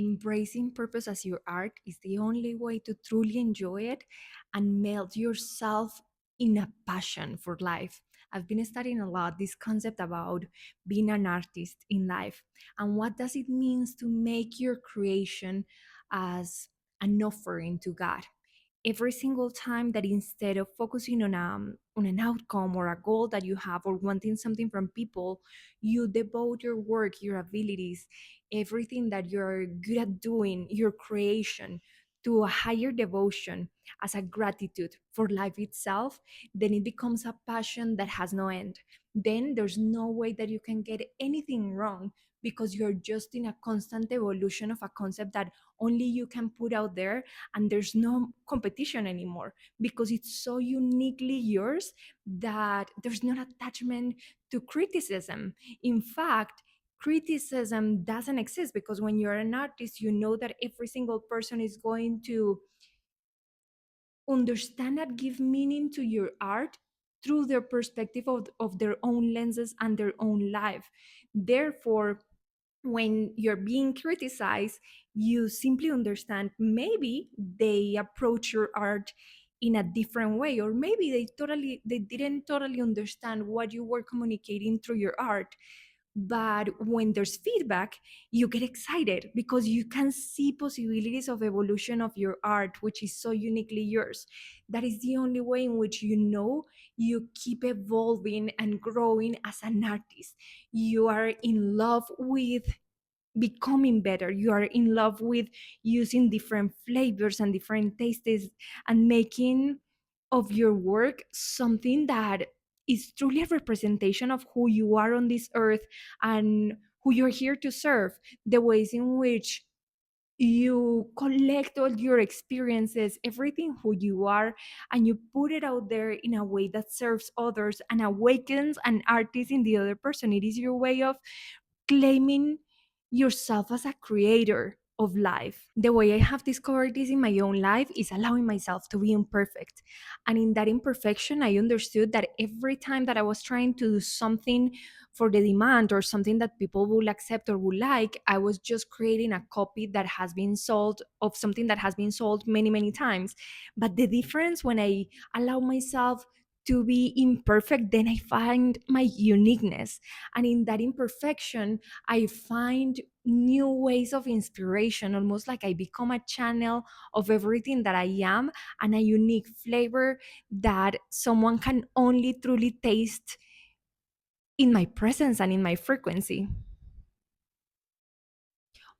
Embracing purpose as your art is the only way to truly enjoy it and melt yourself in a passion for life. I've been studying a lot this concept about being an artist in life and what does it means to make your creation as an offering to God. Every single time that instead of focusing on an outcome or a goal that you have or wanting something from people, you devote your work, your abilities, everything that you're good at doing, your creation, to a higher devotion as a gratitude for life itself, then it becomes a passion that has no end. Then there's no way that you can get anything wrong because you're just in a constant evolution of a concept that only you can put out there, and there's no competition anymore because it's so uniquely yours that there's no attachment to criticism. In fact, criticism doesn't exist because when you're an artist, you know that every single person is going to understand and give meaning to your art through their perspective of their own lenses and their own life. Therefore, when you're being criticized, you simply understand maybe they approach your art in a different way, or maybe they didn't totally understand what you were communicating through your art. But when there's feedback, you get excited because you can see possibilities of evolution of your art, which is so uniquely yours. That is the only way in which you know you keep evolving and growing as an artist. You are in love with becoming better. You are in love with using different flavors and different tastes and making of your work something that is truly a representation of who you are on this earth and who you're here to serve. The ways in which you collect all your experiences, everything who you are, and you put it out there in a way that serves others and awakens an artist in the other person. It is your way of claiming yourself as a creator of life. The way I have discovered this in my own life is allowing myself to be imperfect. And in that imperfection, I understood that every time that I was trying to do something for the demand or something that people will accept or will like, I was just creating a copy that has been sold of something that has been sold many, many times. But the difference when I allow myself to be imperfect, then I find my uniqueness. And in that imperfection, I find new ways of inspiration, almost like I become a channel of everything that I am and a unique flavor that someone can only truly taste in my presence and in my frequency.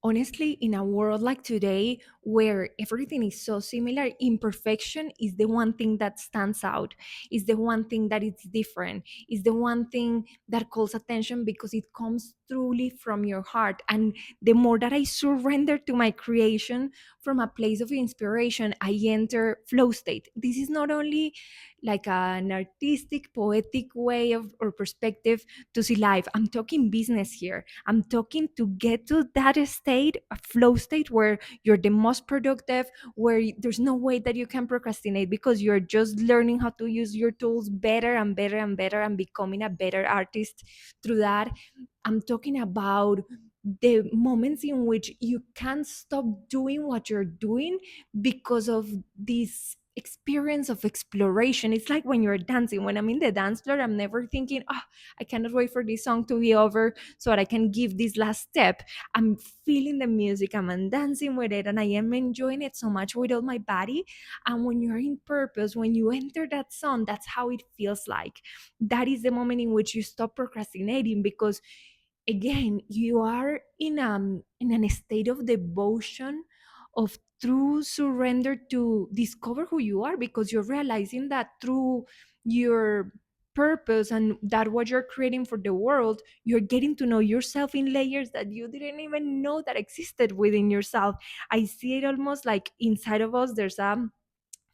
Honestly, in a world like today where everything is so similar, imperfection is the one thing that stands out, is the one thing that is different, is the one thing that calls attention because it comes truly from your heart. And the more that I surrender to my creation from a place of inspiration, I enter flow state. This is not only like an artistic, poetic way of or perspective to see life. I'm talking business here. I'm talking to get to that state, a flow state where you're the most productive, where there's no way that you can procrastinate because you're just learning how to use your tools better and better and better and becoming a better artist through that. I'm talking about the moments in which you can't stop doing what you're doing because of this experience of exploration. It's like when you're dancing. When I'm in the dance floor, I'm never thinking, oh, I cannot wait for this song to be over so that I can give this last step. I'm feeling the music, I'm dancing with it, and I am enjoying it so much with all my body. And when you're in purpose, when you enter that song, that's how it feels like. That is the moment in which you stop procrastinating because again you are in an state of devotion, of true surrender to discover who you are, because you're realizing that through your purpose and that what you're creating for the world, you're getting to know yourself in layers that you didn't even know that existed within yourself. I see it almost like inside of us there's a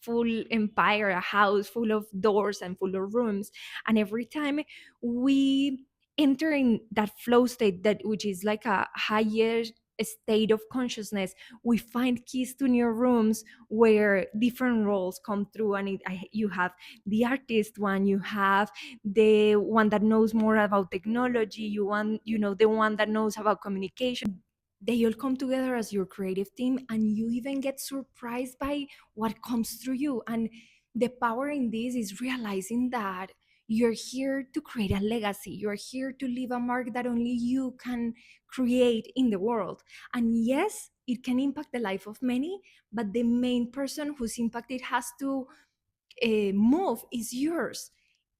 full empire, a house full of doors and full of rooms. And every time we enter in that flow state, that which is like a higher state of consciousness, we find keys to new rooms where different roles come through. And you have the artist one, you have the one that knows more about technology, you know the one that knows about communication. they all come together as your creative team, and you even get surprised by what comes through you. And the power in this is realizing that you're here to create a legacy, you're here to leave a mark that only you can create in the world. And yes, it can impact the life of many, but the main person whose impact it has to move is yours.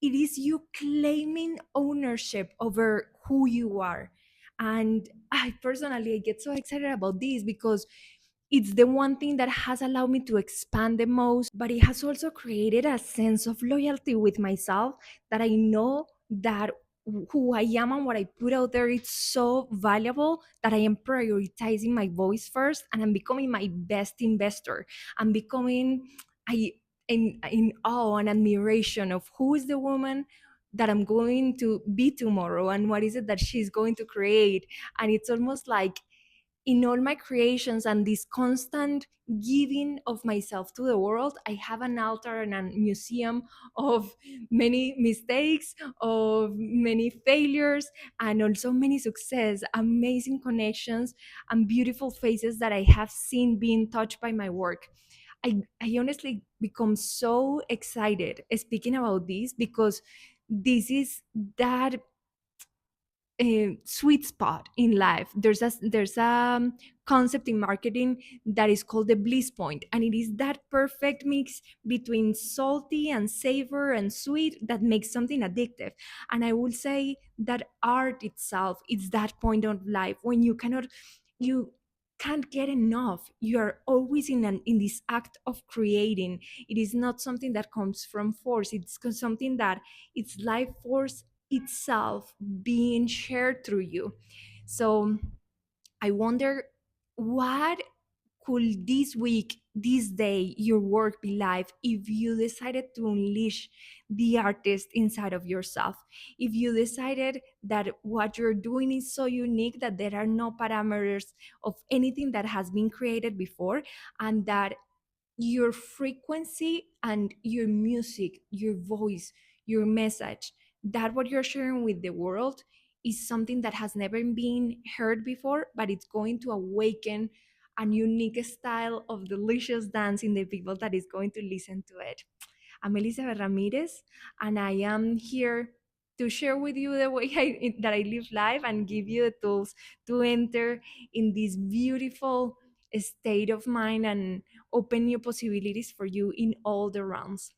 It is you claiming ownership over who you are. And I personally get so excited about this because it's the one thing that has allowed me to expand the most, but it has also created a sense of loyalty with myself, that I know that who I am and what I put out there, it's so valuable that I am prioritizing my voice first, and I'm becoming my best investor. I'm becoming I in awe and admiration of who is the woman that I'm going to be tomorrow, and what is it that she's going to create. And it's almost like in all my creations and this constant giving of myself to the world, I have an altar and a museum of many mistakes, of many failures, and also many success, amazing connections, and beautiful faces that I have seen being touched by my work. I honestly become so excited speaking about this, because this is that sweet spot in life. There's a concept in marketing that is called the bliss point, and it is that perfect mix between salty and savor and sweet that makes something addictive. And I will say that art itself is that point of life when you can't get enough. You are always in this act of creating. It is not something that comes from force, it's something that it's life force itself being shared through you. So I wonder, what could this week, this day, your work be like if you decided to unleash the artist inside of yourself? If you decided that what you're doing is so unique that there are no parameters of anything that has been created before, and that your frequency and your music, your voice, your message, that what you're sharing with the world is something that has never been heard before, but it's going to awaken a unique style of delicious dance in the people that is going to listen to it. I'm Elizabeth Ramirez, and I am here to share with you the way that I live life and give you the tools to enter in this beautiful state of mind and open new possibilities for you in all the realms.